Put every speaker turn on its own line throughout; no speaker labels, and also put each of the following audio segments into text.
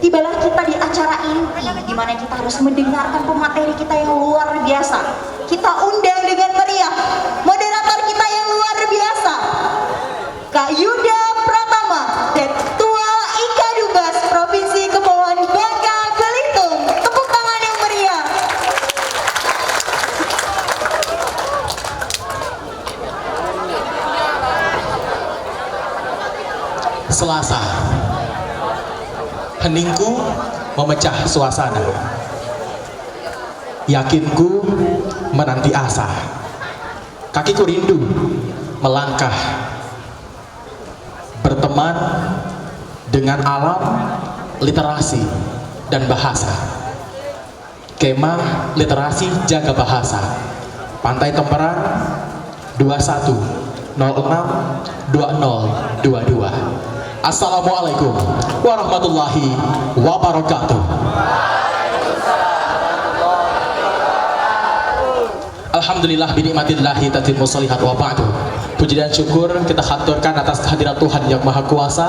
Tibalah kita di acara inti, di mana kita harus mendengarkan pemateri kita yang luar biasa. Kita undang dengan meriah moderator kita yang luar biasa, Kak Yuda Pratama, Ketua IKA Dubas Provinsi Kepulauan Bangka Belitung. Tepuk tangan yang meriah.
Selasa, heningku memecah suasana, yakinku menanti asa, kakiku rindu melangkah, berteman dengan alam, literasi, dan bahasa. Kemah Literasi Jaga Bahasa, Pantai Temperan 21062022. Assalamualaikum warahmatullahi wabarakatuh. Alhamdulillah binikmatillahi tatimmu sholihat wa ba'du. Puji dan syukur kita haturkan atas kehadirat Tuhan yang Maha Kuasa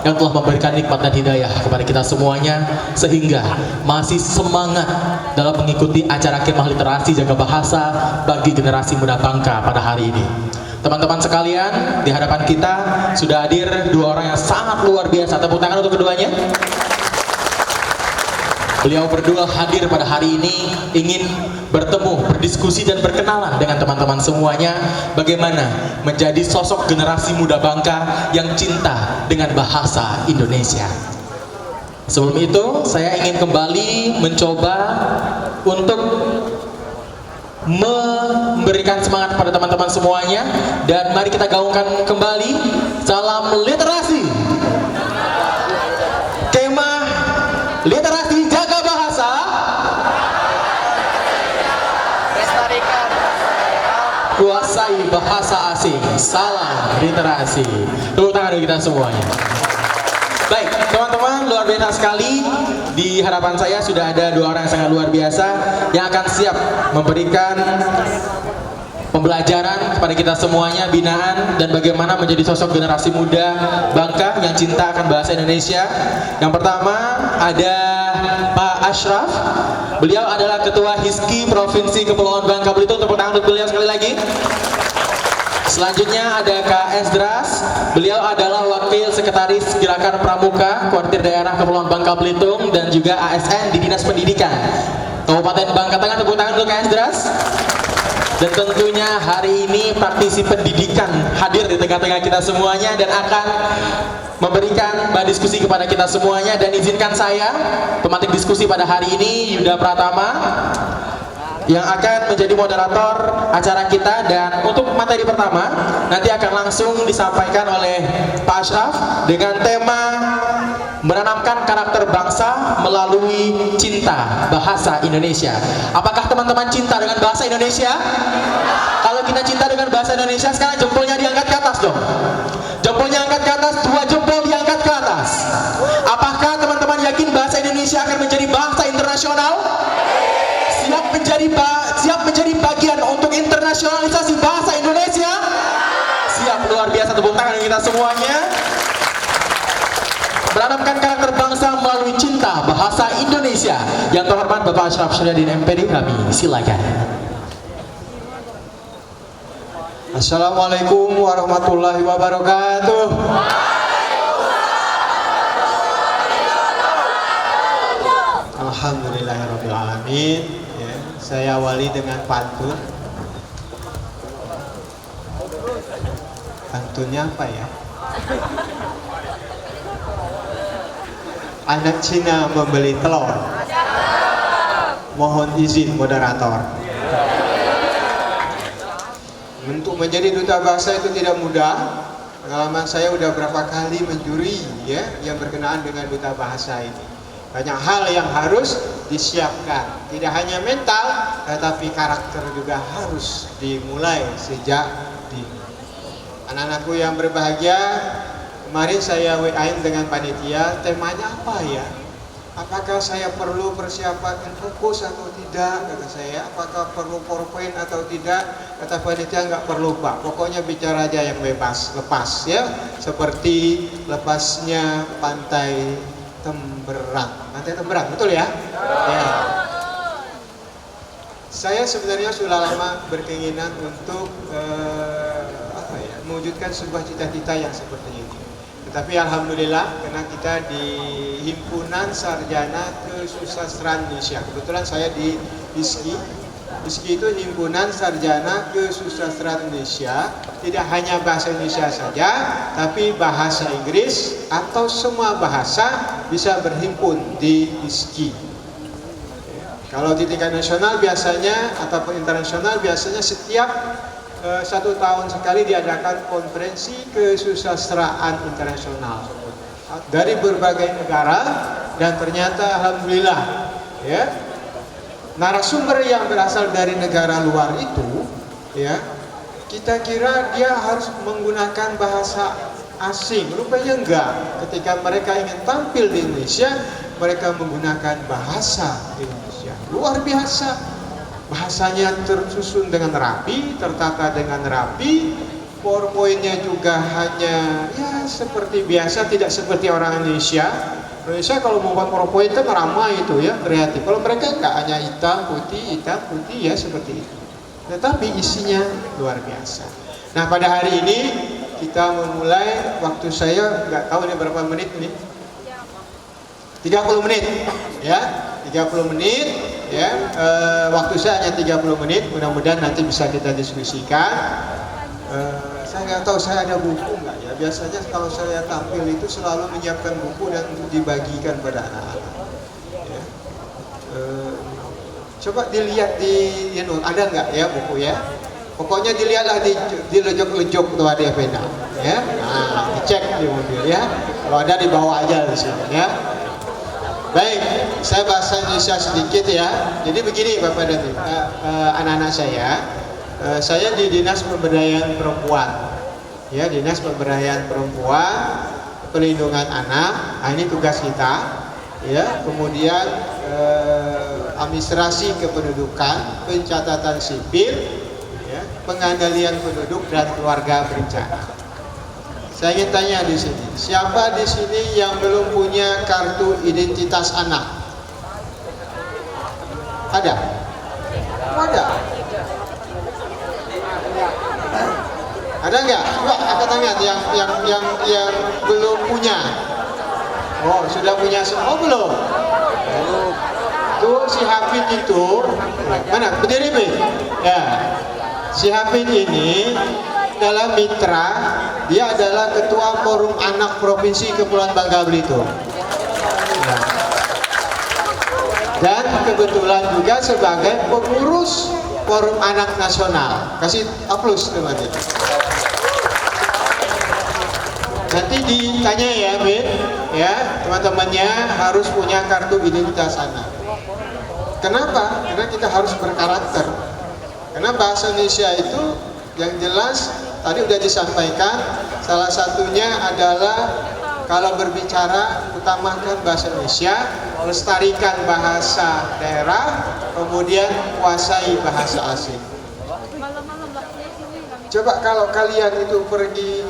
yang telah memberikan nikmat dan hidayah kepada kita semuanya, sehingga masih semangat dalam mengikuti acara Kemah Literasi Jaga Bahasa bagi generasi muda Bangka pada hari ini. Teman-teman sekalian, di hadapan kita sudah hadir dua orang yang sangat luar biasa. Tepuk tangan untuk keduanya. Beliau berdua hadir pada hari ini ingin bertemu, berdiskusi dan berkenalan dengan teman-teman semuanya bagaimana menjadi sosok generasi muda Bangka yang cinta dengan bahasa Indonesia. Sebelum itu, saya ingin kembali mencoba untuk memberikan semangat pada teman-teman semuanya, dan mari kita gaungkan kembali salam literasi. Kemah Literasi Jaga Bahasa, kuasai bahasa asing, salam literasi. Tepuk tangan bagi kita semuanya. Baik, teman-teman, luar biasa sekali. Di hadapan saya sudah ada dua orang yang sangat luar biasa yang akan siap memberikan pembelajaran kepada kita semuanya, binaan dan bagaimana menjadi sosok generasi muda Bangka yang cinta akan bahasa Indonesia. Yang pertama ada Pak Ashraf. Beliau adalah Ketua HISKI Provinsi Kepulauan Bangka Belitung. Tepuk tangan untuk beliau sekali lagi. Selanjutnya ada Kak Esdras. Beliau adalah Wakil Sekretaris Gerakan Pramuka Koordinator Daerah Kepulauan Bangka Belitung dan juga ASN di Dinas Pendidikan Kabupaten Bangka Tengah. Tepuk tangan untuk Kak Esdras. Dan tentunya hari ini praktisi pendidikan hadir di tengah-tengah kita semuanya dan akan memberikan bahan diskusi kepada kita semuanya. Dan izinkan saya, pemantik diskusi pada hari ini, Yuda Pratama, yang akan menjadi moderator acara kita. Dan untuk materi pertama nanti akan langsung disampaikan oleh Pak Ashraf dengan tema menanamkan karakter bangsa melalui cinta bahasa Indonesia. Apakah teman-teman cinta dengan bahasa Indonesia? Kalau kita cinta dengan bahasa Indonesia, sekarang jempolnya diangkat ke atas dong. Jempolnya angkat ke atas, dua jempol diangkat ke atas. Apakah teman-teman yakin bahasa Indonesia akan menjadi bahasa internasional? Siap menjadi bagian untuk internasionalisasi bahasa Indonesia? Siap, luar biasa, tepuk tangan kita semuanya. Menanamkan karakter bangsa melalui cinta bahasa Indonesia. Yang terhormat Bapak Ashraf Syariadin MPD, kami silakan.
Assalamualaikum warahmatullahi wabarakatuh. Alhamdulillahirabbil alamin. Ya, saya awali dengan pantun. Pantunnya apa ya? Anak Cina membeli telur. Mohon izin moderator. Untuk menjadi duta bahasa itu tidak mudah. Pengalaman saya udah berapa kali menjuri ya yang berkenaan dengan duta bahasa ini. Banyak hal yang harus disiapkan. Tidak hanya mental, tetapi karakter juga harus dimulai sejak dini. Anak-anakku yang berbahagia, kemarin saya WA-in dengan panitia, temanya apa ya? Apakah saya perlu persiapan fokus atau tidak, kata saya. Apakah perlu PowerPoint atau tidak? Kata panitia, nggak perlu Pak, pokoknya bicara aja yang bebas, lepas ya. Seperti lepasnya pantai Temberang. Pantai Temberang, betul ya? Ya. Saya sebenarnya sudah lama berkeinginan untuk mewujudkan sebuah cita-cita yang seperti ini. Tetapi alhamdulillah karena kita di Himpunan Sarjana Kesusastraan Indonesia. Kebetulan saya di HISKI. HISKI itu Himpunan Sarjana Kesusastraan Indonesia. Tidak hanya bahasa Indonesia saja, tapi bahasa Inggris atau semua bahasa bisa berhimpun di HISKI. Kalau di tingkat nasional biasanya ataupun internasional biasanya setiap 1 tahun sekali diadakan konferensi kesusastraan internasional dari berbagai negara, dan ternyata alhamdulillah ya narasumber yang berasal dari negara luar itu ya kita kira dia harus menggunakan bahasa asing, rupanya enggak. Ketika mereka ingin tampil di Indonesia, mereka menggunakan bahasa Indonesia. Luar biasa. Bahasanya tersusun dengan rapi, tertata dengan rapi. PowerPoint-nya juga hanya ya seperti biasa, tidak seperti orang Indonesia. Indonesia kalau membuat PowerPoint itu ramai itu ya, kreatif. Kalau mereka enggak, hanya hitam putih ya seperti itu. Tetapi isinya luar biasa. Nah, pada hari ini kita memulai, waktu saya nggak tahu ini berapa menit nih, 30 menit ya, 30 menit ya, waktu saya hanya 30 menit, mudah-mudahan nanti bisa kita diskusikan. Saya nggak tahu saya ada buku nggak ya, biasanya kalau saya tampil itu selalu menyiapkan buku dan dibagikan pada anak-anak ya. Coba dilihat di ada nggak ya buku ya. Pokoknya dilihatlah di lejok-lejok tuh ada pena, ya. Nah, dicek di mobil ya. Kalau ada dibawa aja di sini ya. Baik, saya bahasa Indonesia sedikit ya. Jadi begini Bapak dan Ibu, anak-anak saya di Dinas Pemberdayaan Perempuan, ya Dinas Pemberdayaan Perempuan, Pelindungan Anak. Nah, ini tugas kita, ya. Kemudian administrasi kependudukan, pencatatan sipil. Pengendalian penduduk dan keluarga berencana. Saya ingin tanya di sini, siapa di sini yang belum punya kartu identitas anak? Ada? Ada? Ada nggak? Coba angkat tangan yang belum punya. Oh, sudah punya semua belum? Tuh si Hafid itu mana? Berdiri Be? Ya. Si Hafid ini adalah mitra, dia adalah Ketua Forum Anak Provinsi Kepulauan Bangka Belitung. Nah. Dan kebetulan juga sebagai pengurus Forum Anak Nasional. Kasih aplaus teman-teman. Nanti ditanya ya, Ben, ya teman-temannya harus punya kartu identitas anak. Kenapa? Karena kita harus berkarakter. Karena bahasa Indonesia itu yang jelas tadi udah disampaikan, salah satunya adalah kalau berbicara utamakan bahasa Indonesia, lestarikan bahasa daerah, kemudian kuasai bahasa asing. Coba kalau kalian itu pergi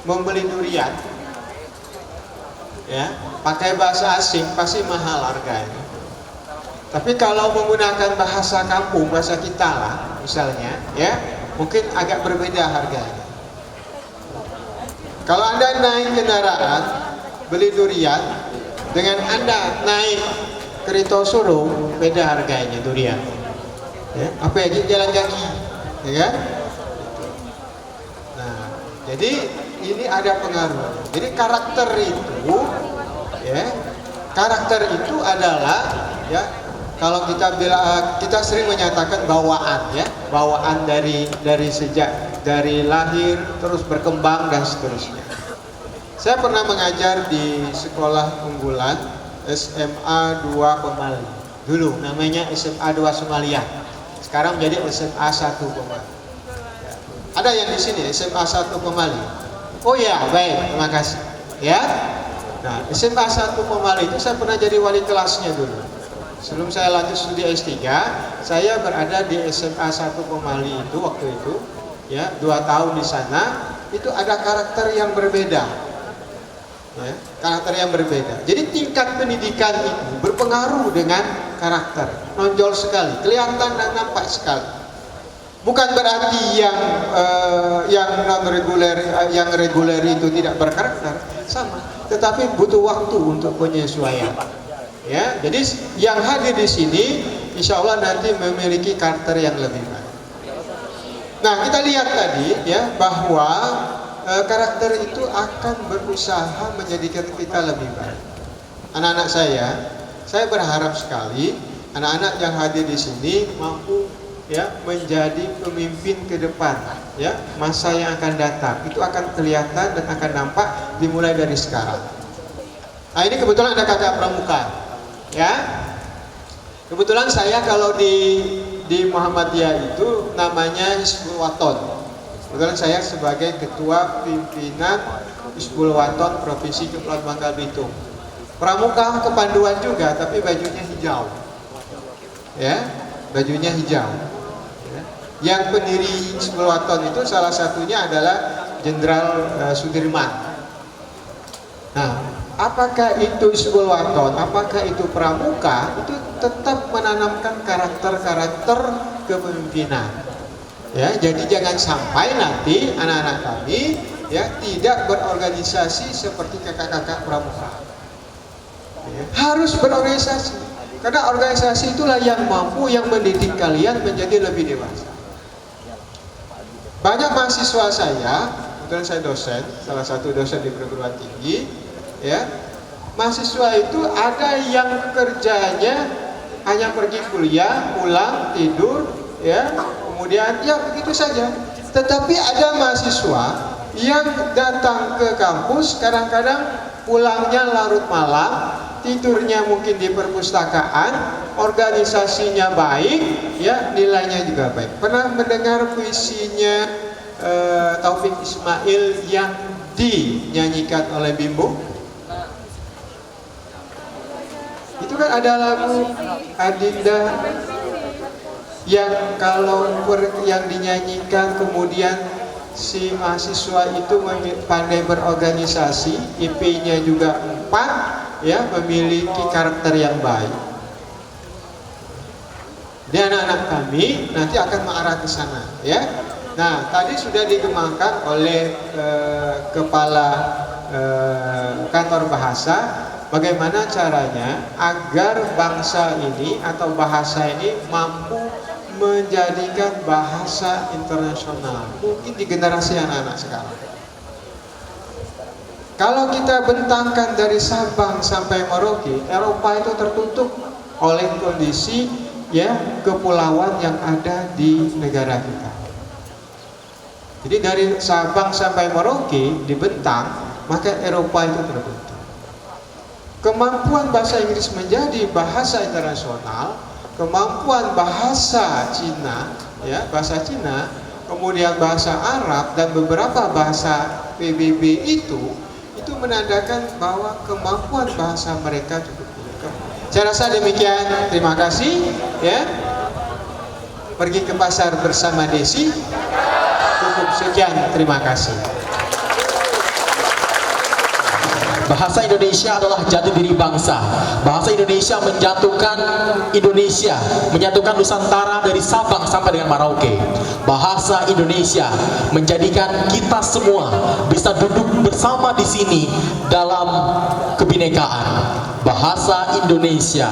membeli durian, ya, pakai bahasa asing pasti mahal harganya. Tapi kalau menggunakan bahasa kampung, bahasa kita lah, misalnya, ya, mungkin agak berbeda harganya. Kalau Anda naik kendaraan, beli durian, dengan Anda naik kereta Solo, beda harganya durian. Ya, apa ya, jalan kaki, ya kan? Nah, jadi ini ada pengaruh. Jadi karakter itu, ya, karakter itu adalah, ya. Kalau kita sering menyatakan bawaan ya, bawaan dari sejak dari lahir terus berkembang dan seterusnya. Saya pernah mengajar di sekolah unggulan SMA 2 Pemali. Dulu namanya SMA 2 Somalia. Sekarang menjadi SMA 1 Pemali. Ada yang di sini SMA 1 Pemali. Oh ya, baik, terima kasih. Ya. Nah, SMA 1 Pemali itu saya pernah jadi wali kelasnya dulu. Sebelum saya lanjut studi S3, saya berada di SMA 1 Pemali itu waktu itu, ya 2 tahun di sana. Itu ada karakter yang berbeda. ya, karakter yang berbeda. Jadi tingkat pendidikan itu berpengaruh dengan karakter, nonjol sekali, kelihatan dan nampak sekali. Bukan berarti yang non reguler, yang reguler itu tidak berkarakter, sama. Tetapi butuh waktu untuk penyesuaian. Ya, jadi yang hadir di sini, insya Allah nanti memiliki karakter yang lebih baik. Nah, kita lihat tadi ya bahwa karakter itu akan berusaha menjadikan kita lebih baik. Anak-anak saya berharap sekali anak-anak yang hadir di sini mampu ya menjadi pemimpin ke depan ya, masa yang akan datang itu akan kelihatan dan akan nampak dimulai dari sekarang. Nah, ini kebetulan ada kakak pramuka ya. Kebetulan saya kalau di Muhammadiyah itu namanya Hizbul Waton. Kebetulan saya sebagai ketua pimpinan Hizbul Waton Provinsi Kepulauan Bangka Belitung. Pramuka kepanduan juga, tapi bajunya hijau. Ya, bajunya hijau. Ya. Yang pendiri Hizbul Waton itu salah satunya adalah Jenderal Sudirman. Nah, apakah itu Hizbul Waton, apakah itu pramuka, itu tetap menanamkan karakter-karakter kepemimpinan. Ya, jadi jangan sampai nanti anak-anak kami ya tidak berorganisasi seperti kakak-kakak pramuka. Ya, harus berorganisasi, karena organisasi itulah yang mampu yang mendidik kalian menjadi lebih dewasa. Banyak mahasiswa saya, kebetulan saya dosen, salah satu dosen di perguruan tinggi, ya, mahasiswa itu ada yang kerjanya hanya pergi kuliah, pulang, tidur, ya, kemudian ya begitu saja. Tetapi ada mahasiswa yang datang ke kampus, kadang-kadang pulangnya larut malam, tidurnya mungkin di perpustakaan, organisasinya baik, ya, nilainya juga baik. Pernah mendengar puisinya Taufik Ismail yang dinyanyikan oleh Bimbo? Itu kan ada lagu Adinda yang kalau yang dinyanyikan kemudian si mahasiswa itu pandai berorganisasi, IP-nya juga 4, ya, memiliki karakter yang baik. Dan anak-anak kami nanti akan mengarah ke sana, ya. Nah, tadi sudah dikembangkan oleh kepala kantor bahasa. Bagaimana caranya agar bangsa ini atau bahasa ini mampu menjadikan bahasa internasional, mungkin di generasi anak-anak sekarang. Kalau kita bentangkan dari Sabang sampai Merauke, Eropa itu tertutup oleh kondisi ya kepulauan yang ada di negara kita. Jadi dari Sabang sampai Merauke dibentang, maka Eropa itu tertutup. Kemampuan bahasa Inggris menjadi bahasa internasional, kemampuan bahasa Cina, ya, bahasa Cina, kemudian bahasa Arab dan beberapa bahasa PBB itu menandakan bahwa kemampuan bahasa mereka cukup tinggi. Saya rasa demikian. Terima kasih, ya. Pergi ke pasar bersama Desi. Cukup sekian. Terima kasih.
Bahasa Indonesia adalah jati diri bangsa. Bahasa Indonesia menjatuhkan Indonesia, menyatukan Nusantara dari Sabang sampai dengan Merauke. Bahasa Indonesia menjadikan kita semua bisa duduk bersama di sini dalam kebinekaan. Bahasa Indonesia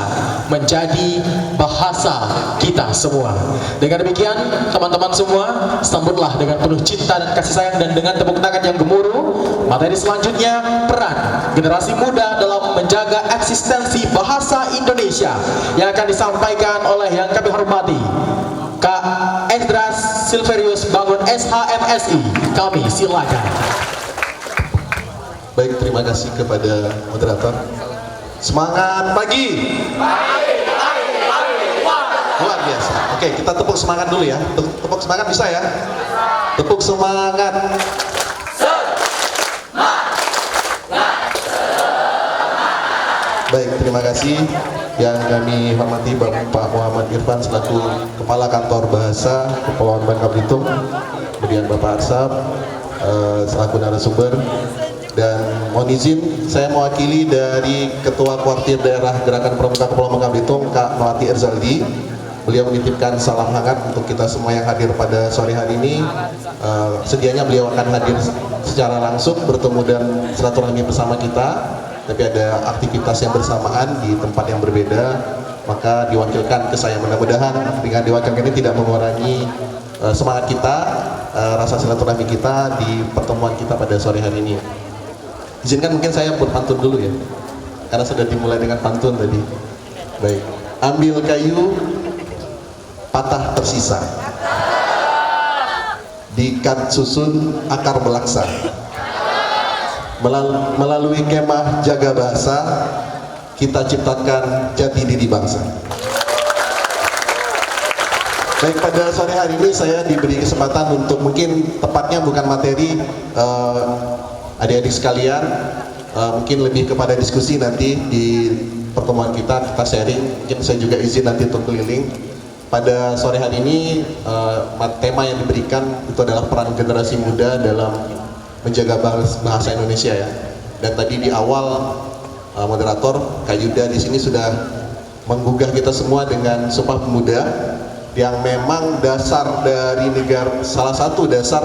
menjadi bahasa kita semua. Dengan demikian, teman-teman semua, sambutlah dengan penuh cinta dan kasih sayang dan dengan tepuk tangan yang gemuruh. Materi selanjutnya, peran generasi muda dalam menjaga eksistensi bahasa Indonesia yang akan disampaikan oleh yang kami hormati Kak Esdras Silverius Bangun SHMSI. Kami silakan.
Baik, terima kasih kepada moderator. Semangat pagi. Luar biasa. Oke, kita tepuk semangat dulu ya. Tepuk semangat bisa ya? Tepuk semangat. Baik, terima kasih. Yang kami hormati Bapak Muhammad Irfan selaku Kepala Kantor Bahasa Kepulauan Bangka Belitung, kemudian Bapak Arsab selaku narasumber, Dan mohon izin, saya mewakili dari Ketua Kuartir Daerah Gerakan Pramuka Kepulauan Bangka Belitung, Kak Melati Erzaldi. Beliau menitipkan salam hangat untuk kita semua yang hadir pada sore hari ini. Sedianya beliau akan hadir secara langsung bertemu dan silaturahmi bersama kita, tapi ada aktivitas yang bersamaan di tempat yang berbeda, maka diwakilkan ke saya. Mudah-mudahan dengan diwakilkan ini tidak mengurangi semangat kita, rasa silaturahmi kita di pertemuan kita pada sore hari ini. Izinkan mungkin saya berpantun dulu ya, karena sudah dimulai dengan pantun tadi. Baik, ambil kayu patah tersisa, diikat susun akar melaksa, melalui kemah jaga bahasa, kita ciptakan jati diri bangsa. Baik, pada sore hari ini saya diberi kesempatan untuk mungkin tepatnya bukan materi, adik-adik sekalian, mungkin lebih kepada diskusi nanti di pertemuan kita sharing. Mungkin saya juga izin nanti untuk keliling. Pada sore hari ini tema yang diberikan itu adalah peran generasi muda dalam menjaga bahasa Indonesia ya. Dan tadi di awal moderator Kak Yuda di sini sudah menggugah kita semua dengan Sumpah Pemuda, yang memang dasar dari negara, salah satu dasar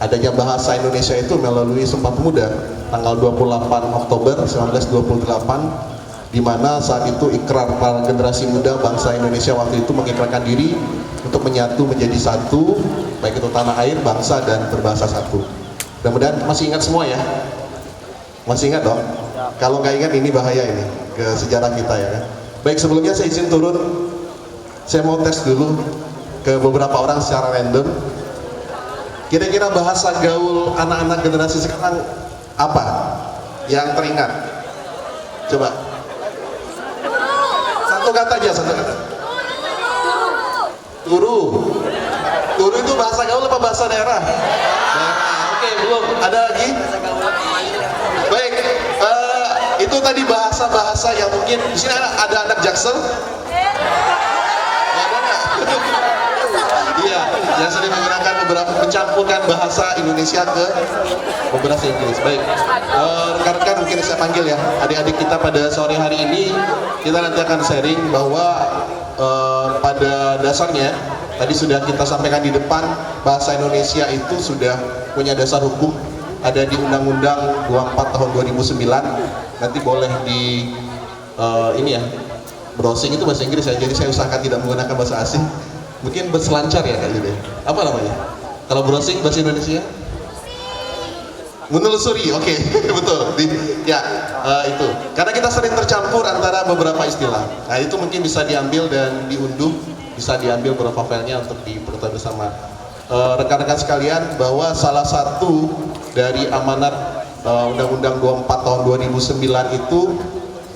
adanya bahasa Indonesia itu melalui Sumpah Pemuda tanggal 28 Oktober 1928, di mana saat itu ikrar para generasi muda bangsa Indonesia waktu itu mengikrarkan diri untuk menyatu menjadi satu, baik itu tanah air, bangsa, dan berbahasa satu. Mudah-mudahan masih ingat semua ya? Masih ingat dong? Kalau nggak ingat ini bahaya ini ke sejarah kita ya kan? Baik, sebelumnya saya izin turun, saya mau tes dulu ke beberapa orang secara random. Kira-kira bahasa gaul anak-anak generasi sekarang apa yang teringat? Coba. Satu kata aja, satu kata. Turu. Turu itu bahasa gaul apa bahasa daerah? Oke, belum. Ada lagi? Baik. Itu tadi bahasa-bahasa yang mungkin di sini ada anak Jaksel. Iya, yang sering menggunakan beberapa mencampurkan bahasa Indonesia ke beberapa Inggris. Baik, rekan-rekan mungkin saya panggil ya, adik-adik kita pada sore hari ini kita nanti akan sharing bahwa pada dasarnya tadi sudah kita sampaikan di depan, bahasa Indonesia itu sudah punya dasar hukum, ada di Undang-Undang 24 tahun 2009. Nanti boleh di ini ya, browsing itu bahasa Inggris ya, jadi saya usahakan tidak menggunakan bahasa asing. Mungkin berselancar ya Kak Yuda. Apa namanya? Kalau browsing bahasa Indonesia? Menelusuri, oke. Betul. Itu. Karena kita sering tercampur antara beberapa istilah. Nah, itu mungkin bisa diambil dan diunduh, bisa diambil beberapa filenya untuk diperketahui bersama. Rekan-rekan sekalian, bahwa salah satu dari amanat Undang-Undang 24 tahun 2009 itu,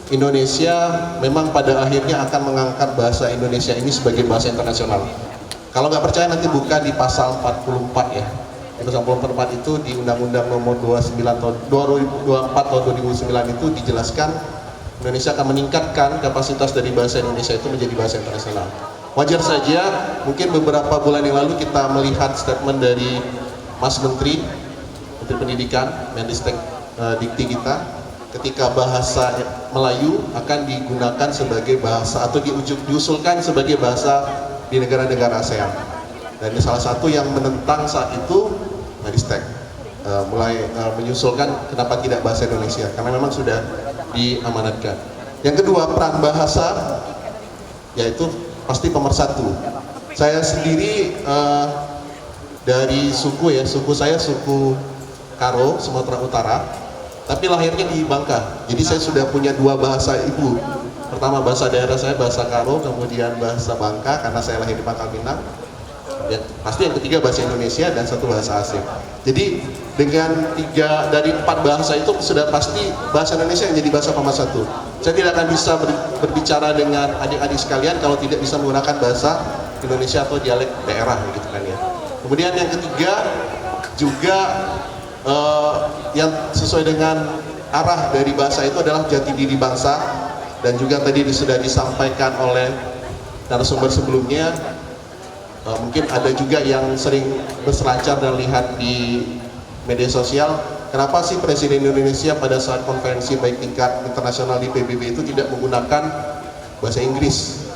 Indonesia memang pada akhirnya akan mengangkat bahasa Indonesia ini sebagai bahasa internasional. Kalau nggak percaya nanti buka di pasal 44 ya. Pasal 44 itu di Undang-Undang nomor 24 tahun 2009 itu dijelaskan Indonesia akan meningkatkan kapasitas dari bahasa Indonesia itu menjadi bahasa internasional. Wajar saja mungkin beberapa bulan yang lalu kita melihat statement dari Mas Menteri Pendidikan, Mendiktek Dikti kita, ketika bahasa Melayu akan digunakan sebagai bahasa atau diusulkan sebagai bahasa di negara-negara ASEAN. Dan salah satu yang menentang saat itu Mendiktek mulai menyusulkan kenapa tidak bahasa Indonesia, karena memang sudah diamanatkan. Yang kedua, peran bahasa yaitu pasti pemersatu. Saya sendiri dari suku ya, suku saya suku Karo, Sumatera Utara, tapi lahirnya di Bangka. Jadi saya sudah punya dua bahasa ibu. Pertama bahasa daerah saya bahasa Karo, kemudian bahasa Bangka karena saya lahir di Pangkal Pinang. Ya, pasti yang ketiga bahasa Indonesia dan satu bahasa asing. Jadi dengan 3 dari 4 bahasa itu sudah pasti bahasa Indonesia yang jadi bahasa pemersatu. Saya tidak akan bisa berbicara dengan adik-adik sekalian kalau tidak bisa menggunakan bahasa Indonesia atau dialek daerah gitu kan ya. Kemudian yang ketiga juga yang sesuai dengan arah dari bahasa itu adalah jati diri bangsa, dan juga tadi sudah disampaikan oleh narasumber sebelumnya. Mungkin ada juga yang sering berselancar dan lihat di media sosial kenapa sih Presiden Indonesia pada saat konferensi baik tingkat internasional di PBB itu tidak menggunakan bahasa Inggris?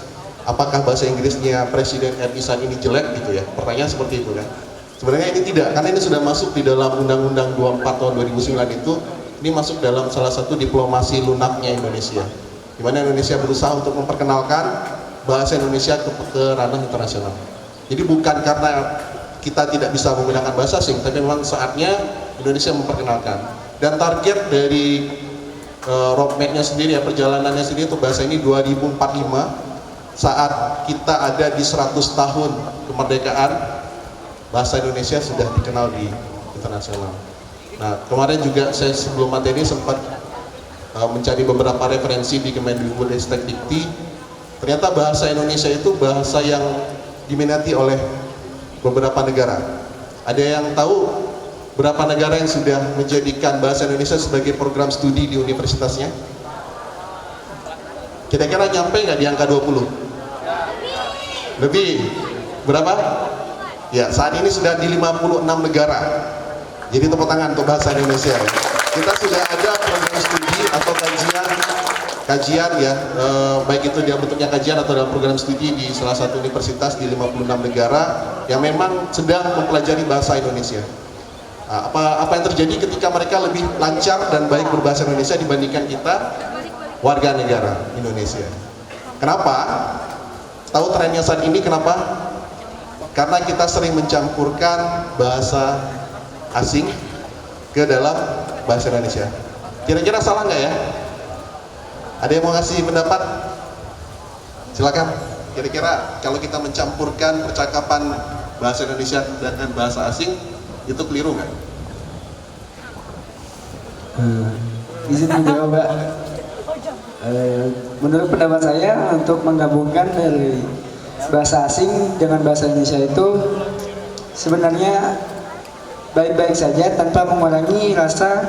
Apakah bahasa Inggrisnya Presiden RI saat ini jelek gitu ya? Pertanyaan seperti itu kan. Sebenarnya ini tidak, karena ini sudah masuk di dalam Undang-Undang 24 tahun 2009 itu, ini masuk dalam salah satu diplomasi lunaknya Indonesia. Di mana Indonesia berusaha untuk memperkenalkan bahasa Indonesia ke ranah internasional. Jadi bukan karena kita tidak bisa menggunakan bahasa asing, tapi memang saatnya Indonesia memperkenalkan. Dan target dari roadmap-nya sendiri, ya, perjalanannya sendiri untuk bahasa ini 2045, saat kita ada di 100 tahun kemerdekaan, bahasa Indonesia sudah dikenal di internasional. Nah, kemarin juga saya sebelum materi sempat mencari beberapa referensi di Kemendikbudristek Dikti. Ternyata bahasa Indonesia itu bahasa yang diminati oleh beberapa negara. Ada yang tahu berapa negara yang sudah menjadikan bahasa Indonesia sebagai program studi di universitasnya? Kira-kira nyampe nggak di angka 20? Lebih? Berapa? Ya, saat ini sudah di 56 negara. Jadi tepuk tangan untuk bahasa Indonesia. Kita sudah ada program studi atau kajian ya, baik itu dalam bentuknya kajian atau dalam program studi di salah satu universitas di 56 negara yang memang sedang mempelajari bahasa Indonesia. Nah, apa yang terjadi ketika mereka lebih lancar dan baik berbahasa Indonesia dibandingkan kita warga negara Indonesia? Kenapa? Tahu trennya saat ini kenapa? Karena kita sering mencampurkan bahasa asing ke dalam bahasa Indonesia. Kira-kira salah nggak ya? Ada yang mau ngasih pendapat? Silakan. Kira-kira kalau kita mencampurkan percakapan bahasa Indonesia dengan bahasa asing, itu keliru nggak?
Izin menjawab, Mbak. Menurut pendapat saya, untuk menggabungkan dari bahasa asing dengan bahasa Indonesia itu sebenarnya baik-baik saja tanpa mengurangi rasa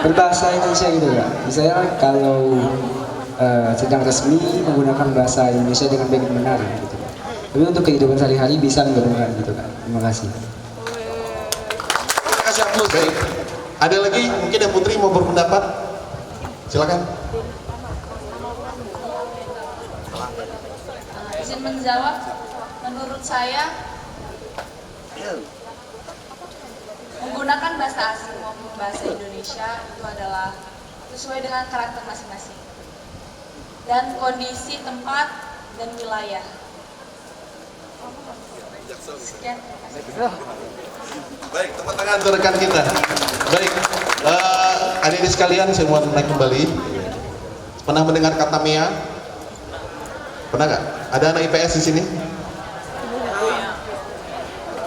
berbahasa Indonesia gitu, Kak. Misalnya kalau sedang resmi menggunakan bahasa Indonesia dengan baik dan benar gitu. Tapi untuk kehidupan sehari-hari bisa menggabungkan gitu, Kak. Terima kasih.
Terima kasih Abdul. Baik. Ada lagi mungkin yang Putri mau berpendapat? Silakan.
Izin menjawab, menurut saya menggunakan bahasa asing maupun bahasa Indonesia itu adalah sesuai dengan karakter masing-masing dan kondisi tempat dan wilayah. Sekian, terima kasih.
Baik, tepuk tangan untuk rekan kita. Baik, adik-adik sekalian, saya mau naik kembali. Pernah mendengar kata MEA? Pernah nggak? Ada anak IPS di sini?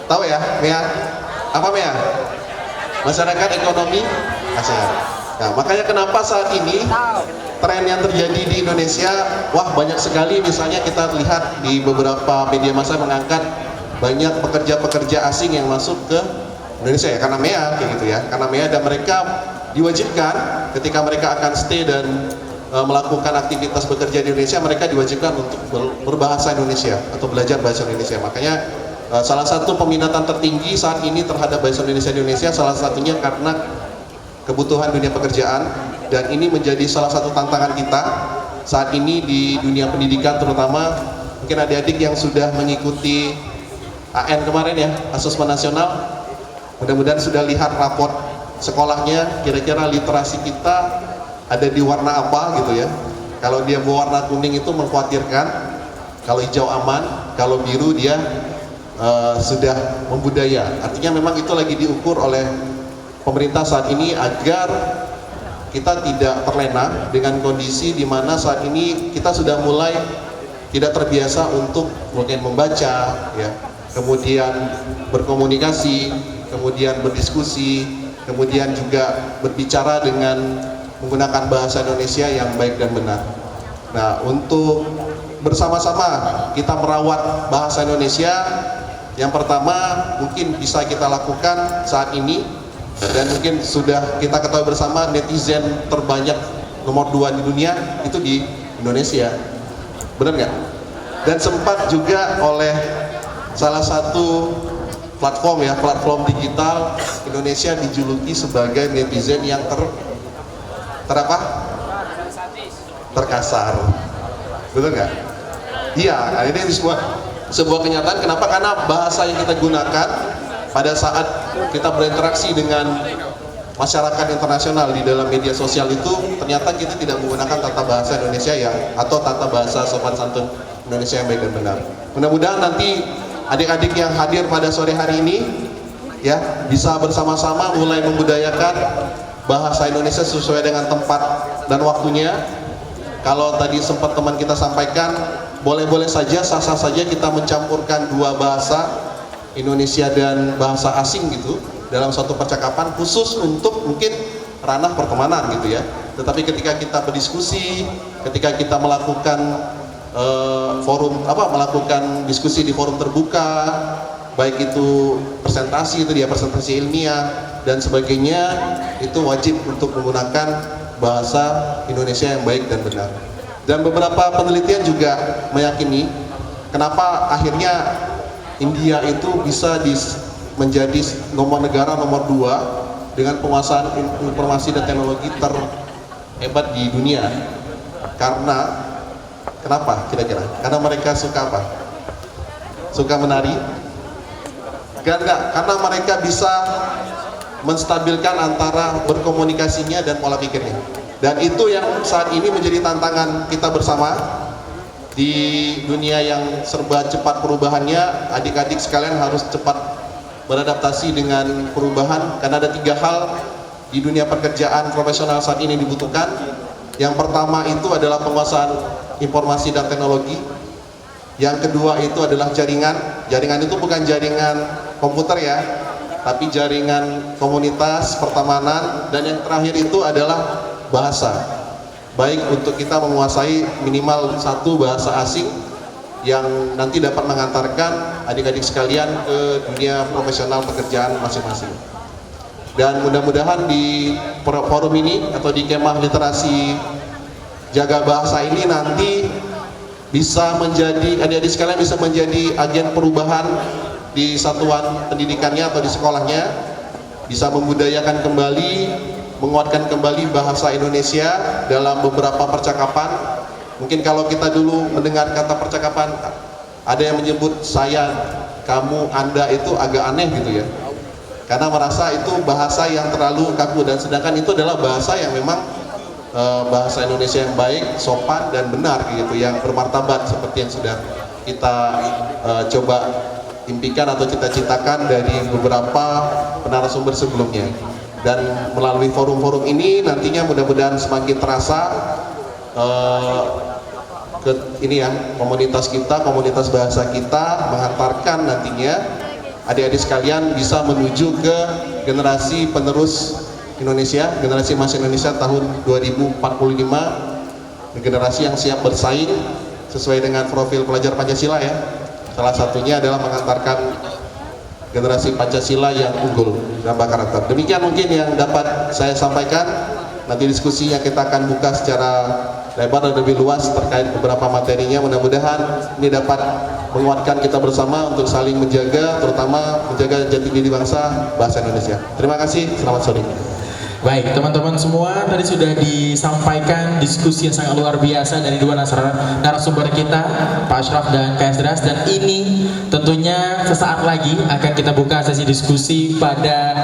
Tahu ya, MEA? Apa MEA? Masyarakat Ekonomi ASEAN. Nah, makanya kenapa saat ini tren yang terjadi di Indonesia, wah banyak sekali, misalnya kita lihat di beberapa media massa mengangkat banyak pekerja-pekerja asing yang masuk ke Indonesia ya, karena MEA kayak gitu ya, karena MEA, dan mereka diwajibkan ketika mereka akan stay dan melakukan aktivitas bekerja di Indonesia, mereka diwajibkan untuk berbahasa Indonesia atau belajar bahasa Indonesia. Makanya salah satu peminatan tertinggi saat ini terhadap bahasa Indonesia di Indonesia salah satunya karena kebutuhan dunia pekerjaan, dan ini menjadi salah satu tantangan kita saat ini di dunia pendidikan, terutama mungkin adik-adik yang sudah mengikuti AN kemarin ya, Asesmen Nasional, mudah-mudahan sudah lihat raport sekolahnya, kira-kira literasi kita ada di warna apa gitu ya. Kalau dia berwarna kuning itu mengkhawatirkan, kalau hijau aman, kalau biru dia sudah membudaya. Artinya memang itu lagi diukur oleh pemerintah saat ini agar kita tidak terlena dengan kondisi di mana saat ini kita sudah mulai tidak terbiasa untuk mungkin membaca ya, kemudian berkomunikasi, kemudian berdiskusi, kemudian juga berbicara dengan menggunakan bahasa Indonesia yang baik dan benar. Nah, untuk bersama-sama kita merawat bahasa Indonesia, yang pertama mungkin bisa kita lakukan saat ini, dan mungkin sudah kita ketahui bersama, netizen terbanyak nomor 2 di dunia itu di Indonesia, benar nggak? Dan sempat juga oleh salah satu platform ya, platform digital Indonesia dijuluki sebagai netizen yang terkasar. Betul nggak? Iya, ini sebuah kenyataan. Kenapa? Karena bahasa yang kita gunakan pada saat kita berinteraksi dengan masyarakat internasional di dalam media sosial itu ternyata kita tidak menggunakan tata bahasa Indonesia atau tata bahasa sopan santun Indonesia yang baik dan benar. Mudah-mudahan nanti adik-adik yang hadir pada sore hari ini ya bisa bersama-sama mulai membudayakan bahasa Indonesia sesuai dengan tempat dan waktunya. Kalau tadi sempat teman kita sampaikan, boleh-boleh saja, sah-sah saja kita mencampurkan dua bahasa, Indonesia dan bahasa asing gitu, dalam suatu percakapan khusus untuk mungkin ranah pertemanan gitu ya. Tetapi ketika kita berdiskusi, ketika kita melakukan melakukan diskusi di forum terbuka, baik itu presentasi ilmiah dan sebagainya, itu wajib untuk menggunakan bahasa Indonesia yang baik dan benar. Dan beberapa penelitian juga meyakini kenapa akhirnya India itu bisa menjadi negara nomor 2 dengan penguasaan informasi dan teknologi terhebat di dunia. Kenapa kira-kira? Karena mereka suka apa? Suka menari? Enggak, karena mereka bisa menstabilkan antara berkomunikasinya dan pola pikirnya. Dan itu yang saat ini menjadi tantangan kita bersama di dunia yang serba cepat perubahannya. Adik-adik sekalian harus cepat beradaptasi dengan perubahan, karena ada 3 hal di dunia pekerjaan profesional saat ini dibutuhkan. Yang pertama itu adalah penguasaan informasi dan teknologi. Yang kedua itu adalah jaringan. Jaringan itu bukan jaringan komputer ya, tapi jaringan komunitas, pertemanan. Dan yang terakhir itu adalah bahasa. Baik untuk kita menguasai minimal 1 bahasa asing yang nanti dapat mengantarkan adik-adik sekalian ke dunia profesional pekerjaan masing-masing. Dan mudah-mudahan di forum ini atau di kemah literasi jaga bahasa ini nanti bisa menjadi, adik-adik sekalian bisa menjadi agen perubahan di satuan pendidikannya atau di sekolahnya, bisa membudayakan kembali, menguatkan kembali bahasa Indonesia dalam beberapa percakapan. Mungkin kalau kita dulu mendengar kata percakapan, ada yang menyebut saya, kamu, anda, itu agak aneh gitu ya, karena merasa itu bahasa yang terlalu kaku. Dan sedangkan itu adalah bahasa yang memang bahasa Indonesia yang baik, sopan dan benar gitu, yang bermartabat seperti yang sudah kita coba impikan atau cita-citakan dari beberapa narasumber sebelumnya. Dan melalui forum-forum ini nantinya mudah-mudahan semakin terasa komunitas kita, komunitas bahasa kita mengantarkan nantinya adik-adik sekalian bisa menuju ke generasi penerus Indonesia, generasi emas Indonesia tahun 2045, generasi yang siap bersaing sesuai dengan profil pelajar Pancasila ya. Salah satunya adalah mengantarkan generasi Pancasila yang unggul dan berkarakter. Demikian mungkin yang dapat saya sampaikan. Nanti diskusinya kita akan buka secara lebar dan lebih luas terkait beberapa materinya. Mudah-mudahan ini dapat menguatkan kita bersama untuk saling menjaga, terutama menjaga jati diri bangsa bahasa Indonesia. Terima kasih, selamat sore.
Baik, teman-teman semua, tadi sudah disampaikan diskusi yang sangat luar biasa dari 2 narasumber kita, Pak Ashraf dan Kak Esdras. Dan ini tentunya sesaat lagi akan kita buka sesi diskusi pada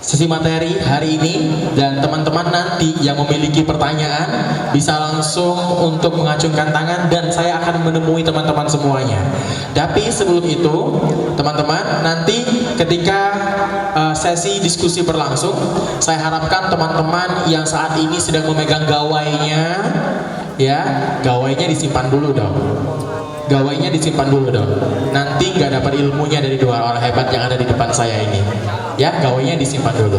sesi materi hari ini. Dan teman-teman nanti yang memiliki pertanyaan bisa langsung untuk mengacungkan tangan dan saya akan menemui teman-teman semuanya. Tapi sebelum itu, teman-teman, nanti ketika sesi diskusi berlangsung, saya harapkan teman-teman yang saat ini sedang memegang gawainya, ya, gawainya disimpan dulu dong. Gawainya disimpan dulu dong. Nanti nggak dapat ilmunya dari 2 orang hebat yang ada di depan saya ini. Ya, gawainya disimpan dulu.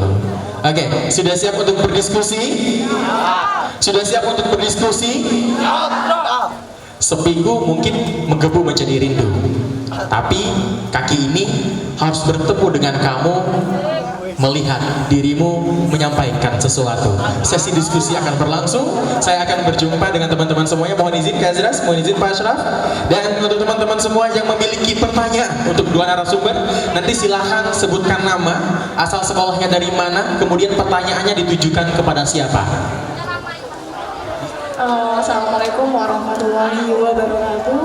Oke, sudah siap untuk berdiskusi? Sudah siap untuk berdiskusi? Seminggu mungkin menggebu menjadi rindu, tapi kaki ini harus bertemu dengan kamu melihat dirimu menyampaikan sesuatu. Sesi diskusi akan berlangsung. Saya akan berjumpa dengan teman-teman semuanya. Mohon izin Kak Azras, mohon izin Pak Ashraf. Dan untuk teman-teman semua yang memiliki pertanyaan untuk dua narasumber, nanti silahkan sebutkan nama, asal sekolahnya dari mana, kemudian pertanyaannya ditujukan kepada siapa.
Assalamualaikum warahmatullahi wabarakatuh.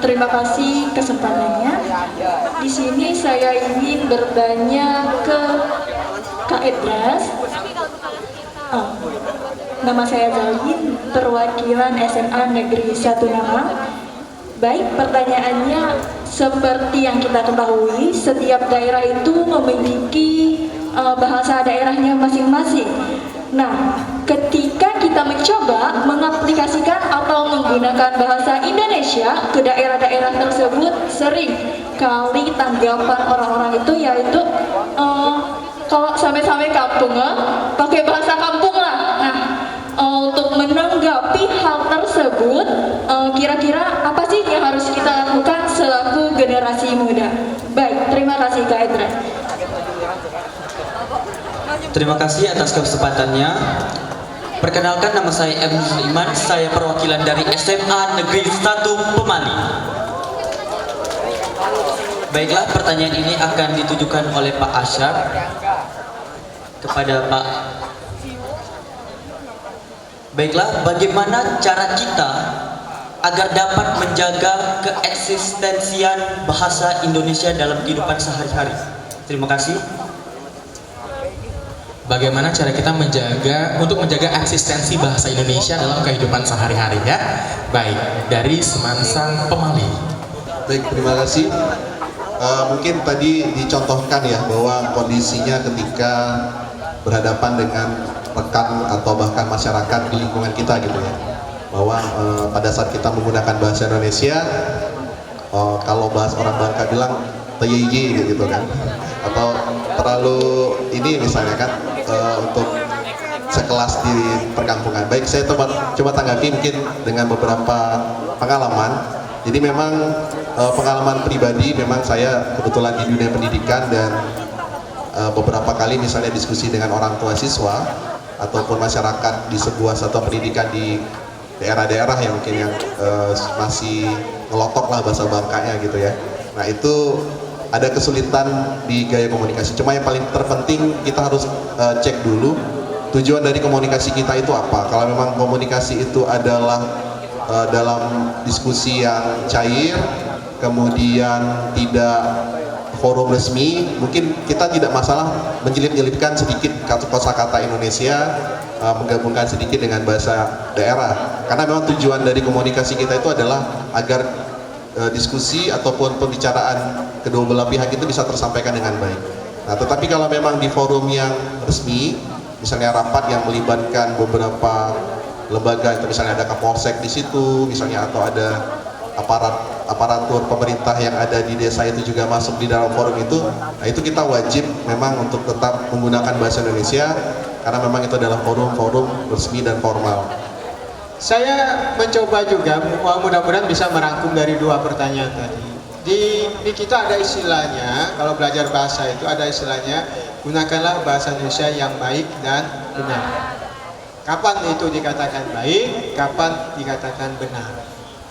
Terima kasih kesempatannya. Di sini saya ingin bertanya ke Kak Edras. Nama saya Zalin, perwakilan SMA Negeri 1 Nama. Baik, pertanyaannya seperti yang kita ketahui, setiap daerah itu memiliki bahasa daerahnya masing-masing. Nah, ketika kita mencoba mengaplikasikan atau menggunakan bahasa Indonesia ke daerah-daerah tersebut, sering kali tanggapan orang-orang itu yaitu kalau sampai-sampai kampung pakai bahasa kampung lah. Nah, untuk menanggapi hal tersebut, kira-kira apa sih yang harus kita lakukan selaku generasi muda? Baik, terima kasih Kak Edra.
Terima kasih atas kesempatannya. Perkenalkan, nama saya M. Sulaiman, saya perwakilan dari SMA Negeri 1 Pemali. Baiklah, pertanyaan ini akan ditujukan oleh Pak Asyar kepada Pak. Baiklah, bagaimana cara kita agar dapat menjaga keeksistensian bahasa Indonesia dalam kehidupan sehari-hari? Terima kasih.
Bagaimana cara kita untuk menjaga eksistensi bahasa Indonesia dalam kehidupan sehari-hari ya? Baik, dari Semansang Pemali.
Baik, terima kasih. Mungkin tadi dicontohkan ya bahwa kondisinya ketika berhadapan dengan rekan atau bahkan masyarakat di lingkungan kita gitu ya, bahwa pada saat kita menggunakan bahasa Indonesia, kalau bahasa orang Bangka bilang teyeye gitu kan, atau terlalu ini misalnya kan untuk sekelas di perkampungan. Baik, saya coba tanggapi mungkin dengan beberapa pengalaman. Jadi memang pengalaman pribadi, memang saya kebetulan di dunia pendidikan dan beberapa kali misalnya diskusi dengan orang tua siswa ataupun masyarakat di sebuah satuan pendidikan di daerah-daerah yang mungkin yang masih ngelotok lah bahasa Bangkanya gitu ya. Nah, itu ada kesulitan di gaya komunikasi. Cuma yang paling terpenting kita harus cek dulu tujuan dari komunikasi kita itu apa. Kalau memang komunikasi itu adalah dalam diskusi yang cair, kemudian tidak forum resmi, mungkin kita tidak masalah menyelip-nyelipkan sedikit kosakata Indonesia, menggabungkan sedikit dengan bahasa daerah. Karena memang tujuan dari komunikasi kita itu adalah agar diskusi ataupun pembicaraan kedua belah pihak itu bisa tersampaikan dengan baik. Nah, tetapi kalau memang di forum yang resmi, misalnya rapat yang melibatkan beberapa lembaga, itu misalnya ada Kapolsek di situ, misalnya atau ada aparatur pemerintah yang ada di desa itu juga masuk di dalam forum itu, nah itu kita wajib memang untuk tetap menggunakan bahasa Indonesia karena memang itu adalah forum-forum resmi dan formal.
Saya mencoba juga, mudah-mudahan bisa merangkum dari dua pertanyaan tadi. Di kita ada istilahnya, kalau belajar bahasa itu ada istilahnya, gunakanlah bahasa Indonesia yang baik dan benar. Kapan itu dikatakan baik, kapan dikatakan benar.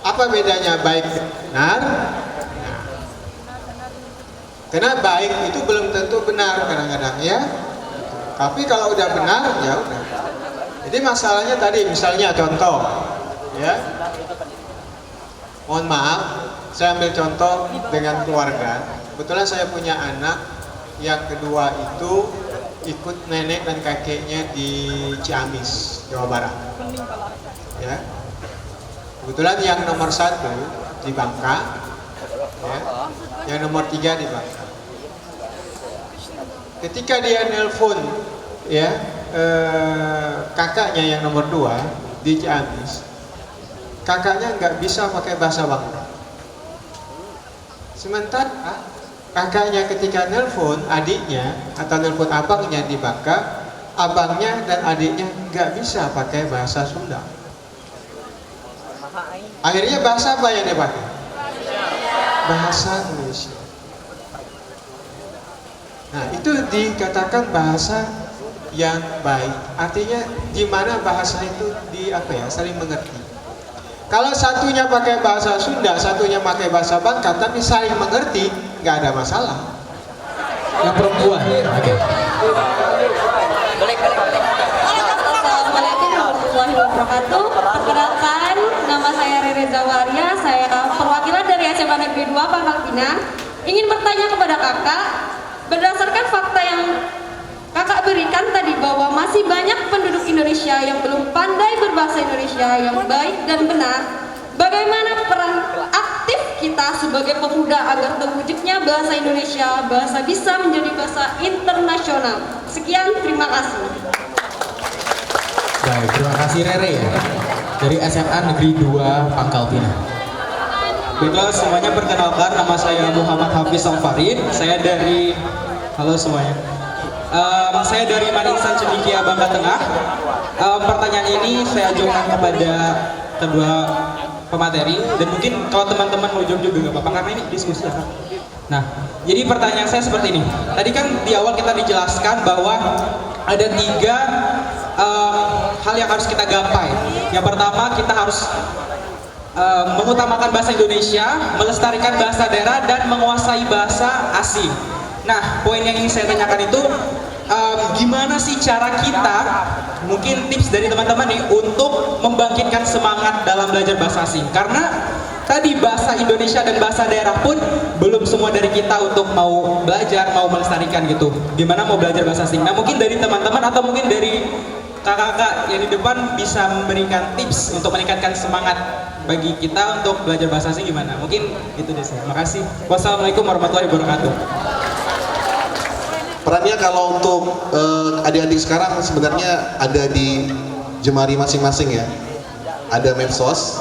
Apa bedanya baik dan benar? Nah, karena baik itu belum tentu benar kadang-kadang ya. Tapi kalau udah benar, ya udah. Jadi masalahnya tadi misalnya contoh ya, mohon maaf saya ambil contoh dengan keluarga. Kebetulan saya punya anak yang kedua itu ikut nenek dan kakeknya di Ciamis, Jawa Barat ya. Kebetulan yang nomor 1 di Bangka ya, yang nomor 3 di Bangka. Ketika dia nelpon ya, kakaknya yang nomor 2 di Ciamis, kakaknya nggak bisa pakai bahasa Bangka. Sementara kakaknya ketika nelpon adiknya atau nelpon abangnya di Bangka, abangnya dan adiknya nggak bisa pakai bahasa Sunda. Akhirnya bahasa apa yang dipakai? Bahasa Indonesia. Nah, itu dikatakan bahasa yang baik. Artinya di mana bahasa itu saling mengerti. Kalau satunya pakai bahasa Sunda, satunya pakai bahasa Bangka, tapi saling mengerti, nggak ada masalah.
Yang perempuan. Oke.
Assalamualaikum warahmatullahi wabarakatuh. Perkenalkan, nama saya Rere Zawaria. Saya perwakilan dari SMA Negeri 2 Pangkal Pinang. Ingin bertanya kepada kakak, berdasarkan fakta yang kakak berikan tadi bahwa masih banyak penduduk Indonesia yang belum pandai berbahasa Indonesia yang baik dan benar. Bagaimana peran aktif kita sebagai pemuda agar terwujudnya bahasa Indonesia, bahasa bisa menjadi bahasa internasional? Sekian, terima kasih.
Baik, terima kasih Rere ya. Dari SMA Negeri 2 Pangkal Pinang.
Baiklah semuanya, perkenalkan nama saya Muhammad Hafiz Alfarid. Halo semuanya. Saya dari Maninsan Cendekia Bangka Tengah. Pertanyaan ini saya ajukan kepada kedua pemateri dan mungkin kalau teman-teman mau jawab juga nggak apa-apa karena ini diskusi ya. Nah, jadi pertanyaan saya seperti ini. Tadi kan di awal kita dijelaskan bahwa ada 3 hal yang harus kita gapai. Yang pertama, kita harus mengutamakan bahasa Indonesia, melestarikan bahasa daerah, dan menguasai bahasa asing. Nah, poin yang ingin saya tanyakan itu gimana sih cara kita, mungkin tips dari teman-teman nih untuk membangkitkan semangat dalam belajar bahasa asing. Karena tadi bahasa Indonesia dan bahasa daerah pun belum semua dari kita untuk mau belajar, mau melestarikan gitu. Gimana mau belajar bahasa asing? Nah, mungkin dari teman-teman atau mungkin dari kakak-kakak yang di depan bisa memberikan tips untuk meningkatkan semangat bagi kita untuk belajar bahasa asing gimana? Mungkin itu deh saya. Makasih. Wassalamualaikum warahmatullahi wabarakatuh.
Perannya kalau untuk adik-adik sekarang sebenarnya ada di jemari masing-masing ya. Ada medsos,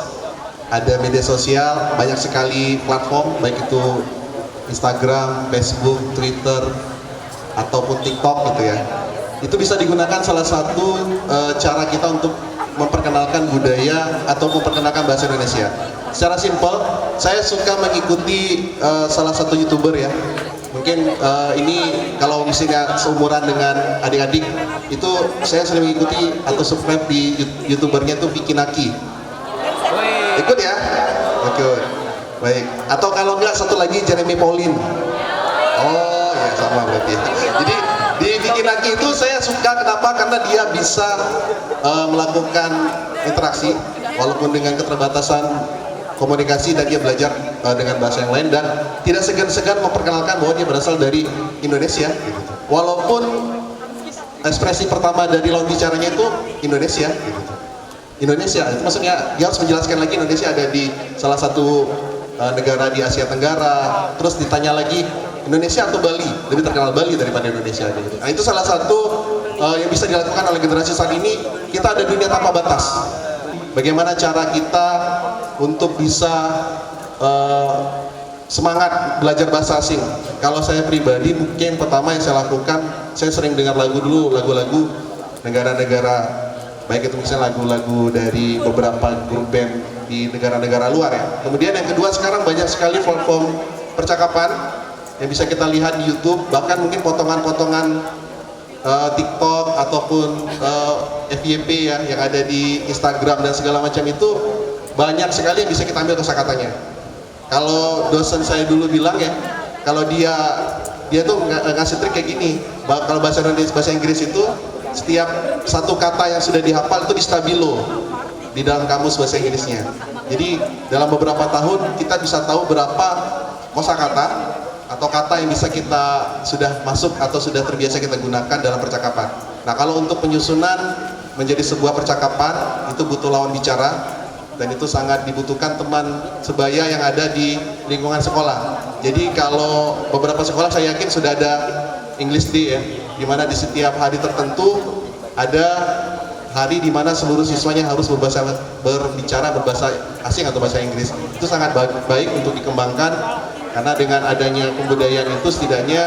ada media sosial, banyak sekali platform, baik itu Instagram, Facebook, Twitter, ataupun TikTok gitu ya. Itu bisa digunakan salah satu cara kita untuk memperkenalkan budaya atau memperkenalkan bahasa Indonesia. Secara simpel, saya suka mengikuti salah satu YouTuber ya. Mungkin ini kalau misalnya seumuran dengan adik-adik, itu saya sering mengikuti atau subscribe di YouTubernya itu Vicky Naki. Ikut ya? Oke, baik. Atau kalau enggak satu lagi Jeremy Pauline. Oh ya sama berarti. Jadi di Vicky Naki itu saya suka kenapa? Karena dia bisa melakukan interaksi walaupun dengan keterbatasan komunikasi dan dia belajar dengan bahasa yang lain dan tidak segan-segan memperkenalkan bahwa dia berasal dari Indonesia gitu. Walaupun ekspresi pertama dari lawan bicaranya itu Indonesia gitu. Indonesia itu maksudnya dia harus menjelaskan lagi Indonesia ada di salah satu negara di Asia Tenggara, terus ditanya lagi Indonesia atau Bali, lebih terkenal Bali daripada Indonesia gitu. Nah, itu salah satu yang bisa dilakukan oleh generasi saat ini. Kita ada dunia tanpa batas. Bagaimana cara kita untuk bisa semangat belajar bahasa asing? Kalau saya pribadi mungkin pertama yang saya lakukan, saya sering dengar lagu-lagu negara-negara, baik itu misalnya lagu-lagu dari beberapa grup band di negara-negara luar ya. Kemudian yang kedua, sekarang banyak sekali platform percakapan yang bisa kita lihat di YouTube, bahkan mungkin potongan-potongan TikTok ataupun FYP ya yang ada di Instagram dan segala macam itu banyak sekali yang bisa kita ambil kosakatanya. Kalau dosen saya dulu bilang ya, kalau dia tuh ngasih trik kayak gini, kalau bahasa Inggris itu setiap satu kata yang sudah dihafal itu di stabilo di dalam kamus bahasa Inggrisnya. Jadi dalam beberapa tahun kita bisa tahu berapa kosakata atau kata yang bisa kita sudah masuk atau sudah terbiasa kita gunakan dalam percakapan. Nah, kalau untuk penyusunan menjadi sebuah percakapan itu butuh lawan bicara dan itu sangat dibutuhkan teman sebaya yang ada di lingkungan sekolah. Jadi kalau beberapa sekolah saya yakin sudah ada English Day ya, di mana di setiap hari tertentu ada hari di mana seluruh siswanya harus berbicara berbahasa asing atau bahasa Inggris. Itu sangat baik untuk dikembangkan. Karena dengan adanya kebudayaan itu setidaknya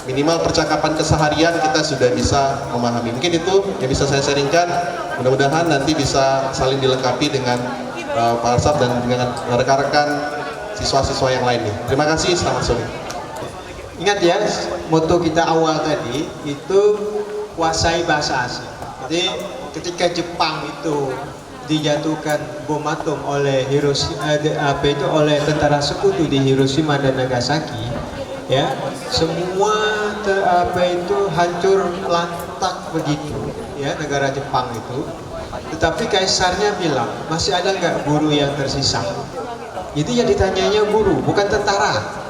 minimal percakapan keseharian kita sudah bisa memahami. Mungkin itu yang bisa saya sharingkan. Mudah-mudahan nanti bisa saling dilengkapi dengan Pak Arsaf dan dengan rekan-rekan siswa-siswa yang lainnya. Terima kasih, selamat sore.
Ingat ya, moto kita awal tadi itu kuasai bahasa asing. Jadi ketika Jepang itu dijatuhkan bom atom oleh oleh tentara sekutu di Hiroshima dan Nagasaki, ya, semua hancur lantak begitu, ya, negara Jepang itu. Tetapi kaisarnya bilang, masih ada nggak guru yang tersisa? Itu yang ditanyanya guru, bukan tentara,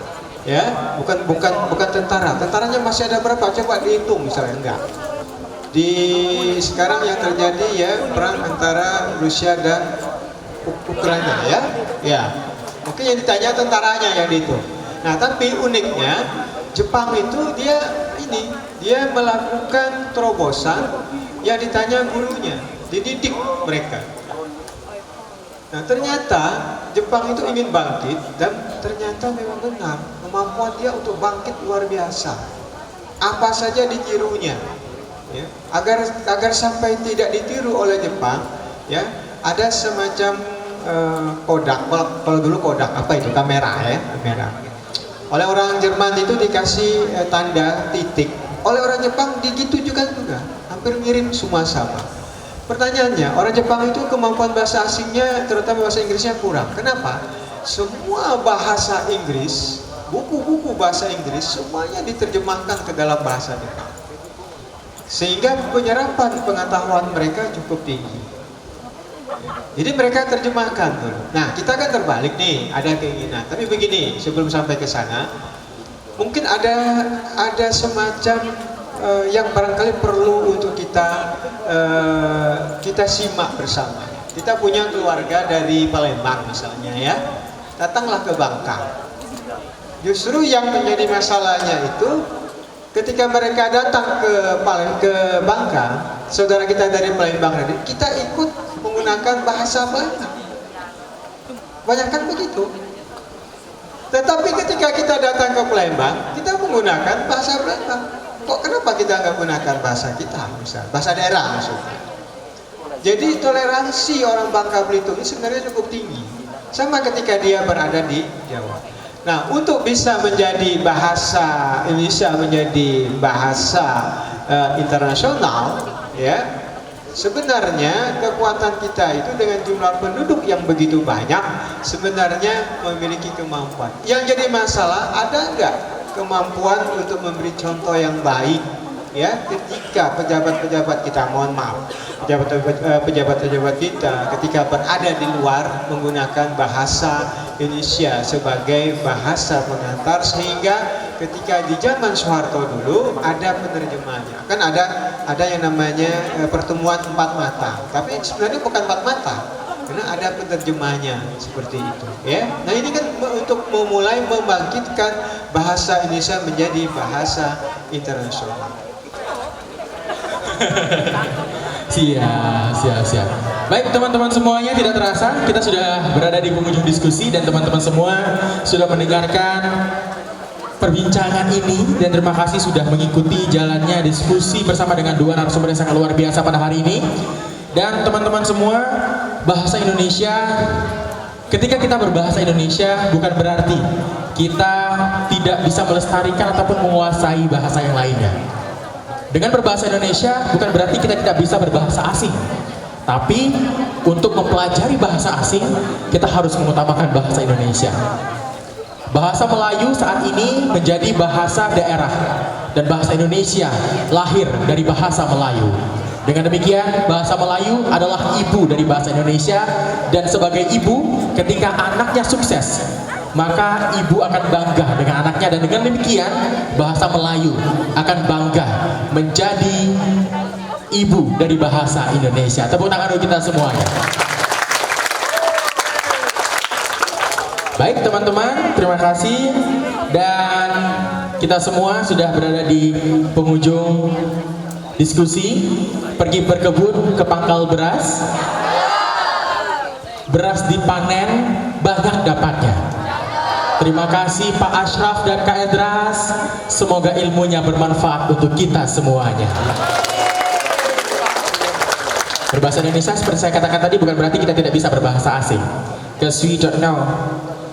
ya, bukan tentara. Tentaranya masih ada berapa? Coba dihitung misalnya, enggak. Di sekarang yang terjadi ya perang antara Rusia dan Ukraina, ya. Mungkin yang ditanya tentaranya yang dihitung. Nah, tapi uniknya Jepang itu dia melakukan terobosan yang ditanya gurunya, dididik mereka. Nah, ternyata Jepang itu ingin bangkit dan ternyata memang benar kemampuan dia untuk bangkit luar biasa. Apa saja ditirunya, ya, agar sampai tidak ditiru oleh Jepang, ya, ada semacam Kodak. Kalau dulu Kodak apa itu, kamera, ya, kamera. Oleh orang Jerman itu dikasih tanda titik. Oleh orang Jepang digitu juga, hampir mirip, semua sama. Pertanyaannya, orang Jepang itu kemampuan bahasa asingnya, terutama bahasa Inggrisnya kurang. Kenapa? Semua bahasa Inggris, buku-buku bahasa Inggris, semuanya diterjemahkan ke dalam bahasa Jepang. Sehingga penyerapan pengetahuan mereka cukup tinggi. Jadi mereka terjemahkan dulu. Nah, kita kan terbalik nih, ada keinginan. Tapi begini, sebelum sampai ke sana, mungkin ada semacam yang barangkali perlu untuk kita simak bersama. Kita punya keluarga dari Palembang misalnya, ya, datanglah ke Bangka. Justru yang menjadi masalahnya itu ketika mereka datang ke Bangka, saudara kita dari Palembang tadi, kita ikut menggunakan bahasa Bangka. Banyak kan begitu. Tetapi ketika kita datang ke Palembang, kita menggunakan bahasa Palembang. Kok kenapa kita nggak gunakan bahasa kita, misalnya bahasa daerah maksudnya? Jadi toleransi orang Bangka Belitung ini sebenarnya cukup tinggi. Sama ketika dia berada di Jawa. Nah, untuk bisa menjadi bahasa Indonesia menjadi bahasa internasional, ya, sebenarnya kekuatan kita itu dengan jumlah penduduk yang begitu banyak sebenarnya memiliki kemampuan. Yang jadi masalah, ada nggak kemampuan untuk memberi contoh yang baik, ya, ketika pejabat-pejabat kita, mohon maaf, pejabat-pejabat kita ketika berada di luar menggunakan bahasa Indonesia sebagai bahasa pengantar, sehingga ketika di zaman Soeharto dulu ada penerjemahnya. Kan ada yang namanya pertemuan 4 mata, tapi sebenarnya bukan 4 mata. Karena ada penerjemahnya seperti itu, ya. Nah, ini kan untuk memulai membangkitkan bahasa Indonesia menjadi bahasa internasional.
Siap. Baik teman-teman semuanya, tidak terasa kita sudah berada di penghujung diskusi dan teman-teman semua sudah mendengarkan perbincangan ini, dan terima kasih sudah mengikuti jalannya diskusi bersama dengan dua narasumber yang sangat luar biasa pada hari ini. Dan teman-teman semua, bahasa Indonesia, ketika kita berbahasa Indonesia bukan berarti kita tidak bisa melestarikan ataupun menguasai bahasa yang lainnya. Dengan berbahasa Indonesia bukan berarti kita tidak bisa berbahasa asing. Tapi untuk mempelajari bahasa asing, kita harus mengutamakan bahasa Indonesia. Bahasa Melayu saat ini menjadi bahasa daerah, dan bahasa Indonesia lahir dari bahasa Melayu. Dengan demikian, bahasa Melayu adalah ibu dari bahasa Indonesia, dan sebagai ibu, ketika anaknya sukses, maka ibu akan bangga dengan anaknya, dan dengan demikian bahasa Melayu akan bangga menjadi ibu dari bahasa Indonesia. Tepuk tangan untuk kita semuanya. Baik teman-teman, terima kasih, dan kita semua sudah berada di penghujung diskusi. Pergi berkebun ke pangkal beras, beras dipanen banyak dapatnya. Terima kasih Pak Ashraf dan Kak Edras, semoga ilmunya bermanfaat untuk kita semuanya. Berbahasa Indonesia seperti saya katakan tadi bukan berarti kita tidak bisa berbahasa asing. Because we don't know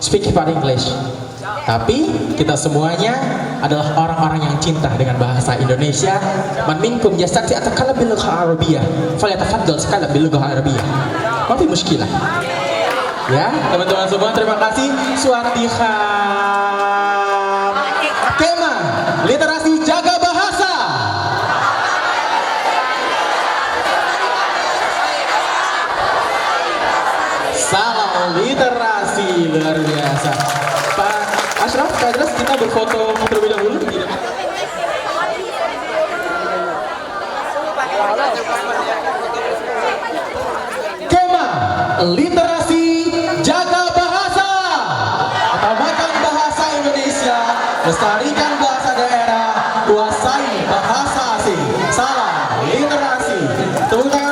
speak about English. Tapi kita semuanya adalah orang-orang yang cinta dengan bahasa Indonesia. Man minkum yastati atakalla bil Arabiyah, falyatafaddal sekala bil Arabiyah. Ma fi mushkilah. Ya, teman-teman semua terima kasih. Swastikham. Tema literasi jaga bahasa. Salam literasi luar biasa. Pak Ashraf, Kak Idras, kita berfoto terlebih dahulu. Tema literasi jaga bahasa. Utamakan bahasa Indonesia, lestarikan bahasa daerah, kuasai bahasa asing. Salam literasi. Tepuk tangan